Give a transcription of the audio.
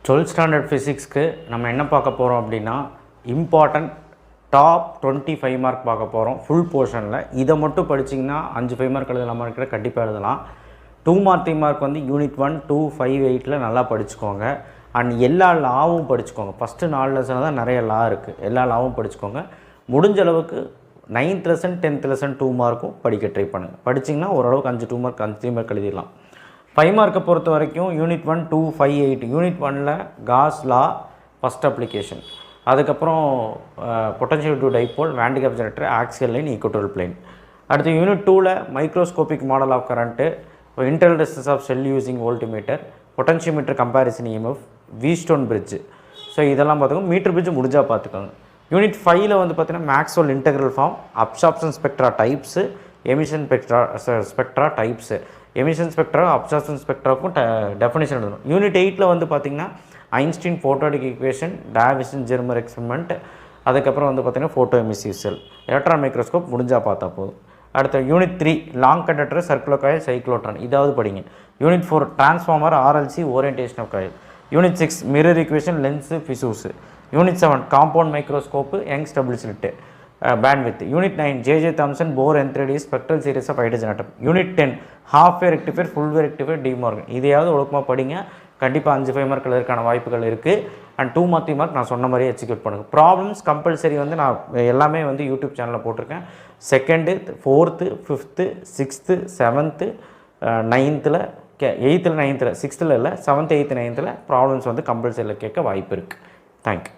12th standard ஃபிசிக்ஸ்க்கு நம்ம என்ன பார்க்க போகிறோம் அப்படின்னா இம்பார்ட்டன்ட் டாப் 25 மார்க் பார்க்க போகிறோம் ஃபுல் போர்ஷனில். இதை மட்டும் படிச்சிங்கன்னா 5 மார்க் எழுதலாமா இருக்கிற கண்டிப்பாக எழுதலாம். 2 மார்க் 3 மார்க் வந்து யூனிட் 1, 2, 5, 8 நல்லா படிச்சுக்கோங்க. அண்ட் எல்லா லாவும் படிச்சுக்கோங்க. ஃபஸ்ட்டு 4 லெசனில் தான் நிறைய லா இருக்குது. எல்லா லாவும் படிச்சுக்கோங்க. முடிஞ்ச அளவுக்கு 9th லெசன் 10th லெசன் 2 மார்க்கும் படிக்க ட்ரை பண்ணுங்கள். படிச்சிங்கன்னா ஓரளவுக்கு 5 2 மார்க் 5 3 மார்க் எழுதிடலாம். 5 மார்க்கை பொறுத்த வரைக்கும் யூனிட் 1, 2, 5, 8 யூனிட் 1ல் காஸ் லா ஃபஸ்ட் அப்ளிகேஷன், அதுக்கப்புறம் potential to dipole, Van de Graaff generator, axial line, equatorial plane. அடுத்து யூனிட் 2ல் microscopic model of current, internal resistance of cell using voltmeter, potentiometer comparison EMF, Wheatstone bridge. So இதெல்லாம் பார்த்துக்கோங்க. Metre bridge முடிஞ்சால் பார்த்துக்கோங்க. Unit 5ல் வந்து பார்த்தீங்கன்னா Maxwell integral form, absorption spectra types, emission spectra types, emission spectra absorption ஸ்பெக்ட்ராவுக்கும் definition எழுதணும். Unit 8ல் வந்து பார்த்திங்கன்னா ஐன்ஸ்டீன் ஃபோட்டோடிக் ஈக்குவேஷன், டாவிசன் ஜெர்மர் எக்ஸ்பெரிமெண்ட், அதுக்கப்புறம் வந்து பார்த்திங்கன்னா photo emissive cell, electron microscope முடிஞ்சால் பார்த்தா போதும். அடுத்த unit 3 long conductor, circular coil, cyclotron, இதாவது படிங்க. Unit 4 transformer, RLC, orientation of coil. Unit 6 mirror equation, lens, Fizeau. Unit 7 compound microscope, Young's double slit, bandwidth. Unit 9 J.J. Thomson Bohr N3D spectral series of hydrogen atom. Unit 10 half wave rectifier, full wave rectifier, De Morgan. இதையாவது ஒழுக்கமாக படிங்க. கண்டிப்பாக 5 mark எழுதுறதுக்கான வாய்ப்புகள் இருக்குது. And 2 mark 3 mark நான் சொன்ன மாதிரியே execute பண்ணுங்கள். ப்ராப்ளம்ஸ் கம்பல்சரி வந்து நான் எல்லாமே வந்து யூடியூப் சேனலில் போட்டிருக்கேன். 2nd, 4th, 5th, 6th, 7th, 9th, 8th, 9th, 6th இல்லை 7th, 8th, 9th ப்ராப்ளம்ஸ் வந்து கம்பல்சரியில் கேட்க வாய்ப்பு இருக்குது. தேங்க்யூ.